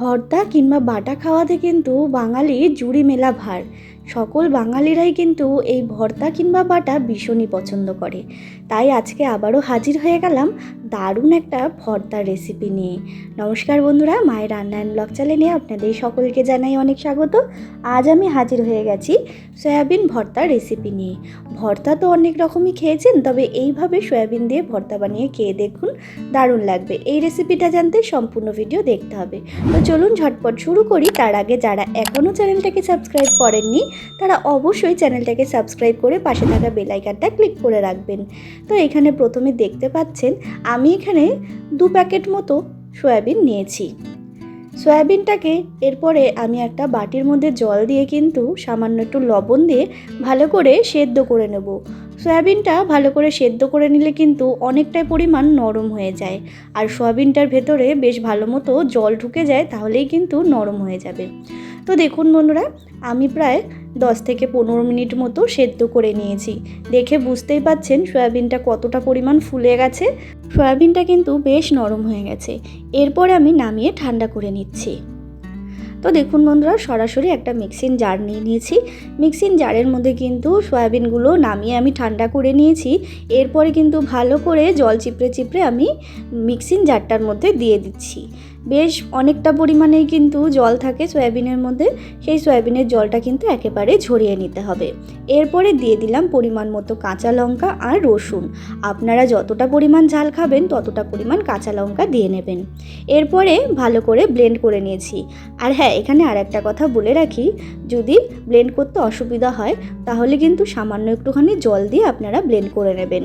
ভর্তা কিংবা বাটা খাওয়াতে কিন্তু বাঙালির জুড়ি মেলা ভার। সকল বাঙালিরাই কিন্তু এই ভর্তা কিংবা বাটা ভীষণই পছন্দ করে। তাই আজকে আবারও হাজির হয়ে গেলাম দারুণ একটা ভর্তার রেসিপি নিয়ে। নমস্কার বন্ধুরা, মায়ের রান্না অ্যান্ড ব্লগ চ্যানেলে আপনাদের সকলকে জানাই অনেক স্বাগত। আজ আমি হাজির হয়ে গেছি সয়াবিন ভর্তার রেসিপি নিয়ে। ভর্তা তো অনেক রকমই খেয়েছেন, তবে এইভাবে সয়াবিন দিয়ে ভর্তা বানিয়ে খেয়ে দেখুন, দারুণ লাগবে। এই রেসিপিটা জানতে সম্পূর্ণ ভিডিও দেখতে হবে। তো চলুন ঝটপট শুরু করি। তার আগে যারা এখনও চ্যানেলটাকে সাবস্ক্রাইব করেননি তারা অবশ্যই চ্যানেলটাকে সাবস্ক্রাইব করে পাশে থাকা বেল আইকনটা ক্লিক করে রাখবেন। তো এখানে প্রথমে দেখতে পাচ্ছেন আমি এখানে 2 প্যাকেট মতো সয়াবিন নিয়েছি। সয়াবিনটাকে এরপরে আমি একটা বাটির মধ্যে জল দিয়ে কিন্তু সামান্য একটু লবণ দিয়ে ভালো করে সেদ্ধ করে নেব। সয়াবিনটা ভালো করে সেদ্ধ করে নিলে কিন্তু অনেকটাই পরিমাণ নরম হয়ে যায়, আর সয়াবিনটার ভেতরে বেশ ভালো মতো জল ঢুকে যায়, তাহলেই কিন্তু নরম হয়ে যাবে। তো দেখুন বন্ধুরা, আমি প্রায় 10 থেকে 15 মিনিট মতো সেদ্ধ করে নিয়েছি। দেখে বুঝতেই পাচ্ছেন সয়াবিনটা কতটা পরিমাণ ফুলে গেছে। সয়াবিনটা কিন্তু বেশ নরম হয়ে গেছে। এরপর আমি নামিয়ে ঠান্ডা করে নিচ্ছি। তো দেখুন বন্ধুরা, সরাসরি একটা মিক্সিং জার নিয়ে নিয়েছি। মিক্সিং জারের মধ্যে কিন্তু সয়াবিনগুলো নামিয়ে আমি ঠান্ডা করে নিয়েছি। এরপরে কিন্তু ভালো করে জল চিপড়ে চিপড়ে আমি মিক্সিং জারটার মধ্যে দিয়ে দিচ্ছি। বেশ অনেকটা পরিমাণেই কিন্তু জল থাকে সয়াবিনের মধ্যে, সেই সয়াবিনের জলটা কিন্তু একেবারে ঝরিয়ে নিতে হবে। এরপরে দিয়ে দিলাম পরিমাণ মতো কাঁচা লঙ্কা আর রসুন। আপনারা যতটা পরিমাণ ঝাল খাবেন ততটা পরিমাণ কাঁচা লঙ্কা দিয়ে নেবেন। এরপরে ভালো করে ব্লেন্ড করে নিয়েছি। আর হ্যাঁ, এখানে আর একটা কথা বলে রাখি, যদি ব্লেন্ড করতে অসুবিধা হয় তাহলে কিন্তু সামান্য একটুখানি জল দিয়ে আপনারা ব্লেন্ড করে নেবেন।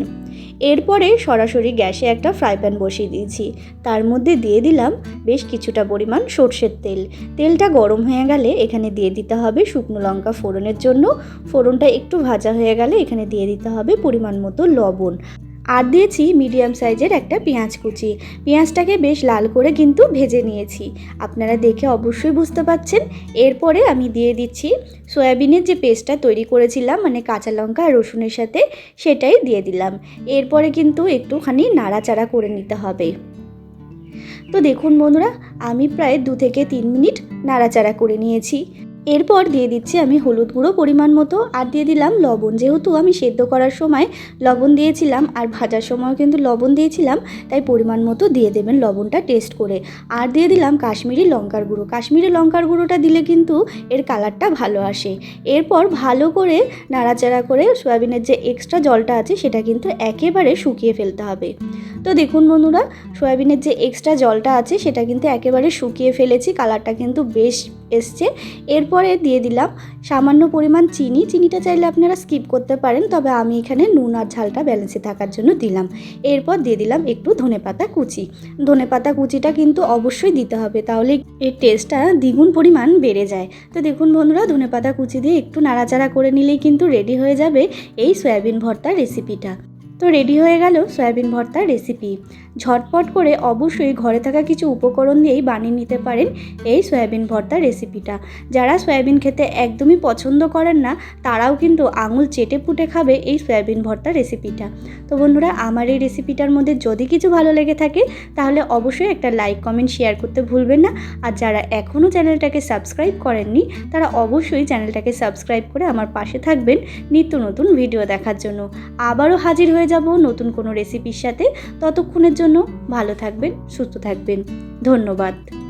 এরপরে সরাসরি গ্যাসে একটা ফ্রাই প্যান বসিয়ে দিয়েছি। তার মধ্যে দিয়ে দিলাম বেশ কিছুটা পরিমাণ সর্ষের তেল। তেলটা গরম হয়ে গেলে এখানে দিয়ে দিতে হবে শুকনো লঙ্কা ফোড়নের জন্য। ফোড়নটা একটু ভাজা হয়ে গেলে এখানে দিয়ে দিতে হবে পরিমাণ মতো লবণ। আর দিয়েছি মিডিয়াম সাইজের একটা পেঁয়াজ কুচি। পেঁয়াজটাকে বেশ লাল করে কিন্তু ভেজে নিয়েছি, আপনারা দেখে অবশ্যই বুঝতে পাচ্ছেন। এরপরে আমি দিয়ে দিচ্ছি সয়াবিনের যে পেস্টটা তৈরি করেছিলাম, মানে কাঁচা লঙ্কা আর রসুনের সাথে, সেটাই দিয়ে দিলাম। এরপরে কিন্তু একটুখানি নাড়াচাড়া করে নিতে হবে। তো দেখুন বন্ধুরা, আমি প্রায় 2 থেকে 3 মিনিট নাড়াচাড়া করে নিয়েছি। এরপর দিয়ে দিচ্ছি আমি হলুদ গুঁড়ো পরিমাণ মতো, আর দিয়ে দিলাম লবণ। যেহেতু আমি সেদ্ধ করার সময় লবণ দিয়েছিলাম আর ভাজার সময়ও কিন্তু লবণ দিয়েছিলাম, তাই পরিমাণ মতো দিয়ে দেবেন লবণটা টেস্ট করে। আর দিয়ে দিলাম কাশ্মীরি লঙ্কার গুঁড়ো। কাশ্মীরি লঙ্কার গুঁড়োটা দিলে কিন্তু এর কালারটা ভালো আসে। এরপর ভালো করে নাড়াচাড়া করে সয়াবিনের যে এক্সট্রা জলটা আছে সেটা কিন্তু একেবারে শুকিয়ে ফেলতে হবে। তো দেখুন বন্ধুরা, সয়াবিনের যে এক্সট্রা জলটা আছে সেটা কিন্তু একেবারে শুকিয়ে ফেলেছি। কালারটা কিন্তু বেশ এসছে। এরপরে দিয়ে দিলাম সামান্য পরিমাণ চিনি। চিনিটা চাইলে আপনারা স্কিপ করতে পারেন, তবে আমি এখানে নুন আর ঝালটা ব্যালেন্সে থাকার জন্য দিলাম। এরপর দিয়ে দিলাম একটু ধনেপাতা কুচি। ধনেপাতা কুচিটা কিন্তু অবশ্যই দিতে হবে, তাহলে এর টেস্টটা দ্বিগুণ পরিমাণ বেড়ে যায়। তো দেখুন বন্ধুরা, ধনেপাতা কুচি দিয়ে একটু নাড়াচাড়া করে নিলেই কিন্তু রেডি হয়ে যাবে এই সয়াবিন ভর্তার রেসিপিটা। তো রেডি হয়ে গেল সয়াবিন ভর্তার রেসিপি। ঝটপট করে অবশ্যই ঘরে থাকা কিছু উপকরণ দিয়েই বানিয়ে নিতে পারেন এই সয়াবিন ভর্তার রেসিপিটা। যারা সয়াবিন খেতে একদমই পছন্দ করেন না তারাও কিন্তু আঙুল চেটে পুটে খাবে এই সয়াবিন ভর্তার রেসিপিটা। তো বন্ধুরা, আমার এই রেসিপিটার মধ্যে যদি কিছু ভালো লেগে থাকে তাহলে অবশ্যই একটা লাইক কমেন্ট শেয়ার করতে ভুলবেন না। আর যারা এখনও চ্যানেলটাকে সাবস্ক্রাইব করেননি তারা অবশ্যই চ্যানেলটাকে সাবস্ক্রাইব করে আমার পাশে থাকবেন নিত্য নতুন ভিডিও দেখার জন্য। আবারও হাজির হয়ে যাব নতুন কোনো রেসিপির সাথে। ততক্ষণের জন্য ভালো থাকবেন, সুস্থ থাকবেন। ধন্যবাদ।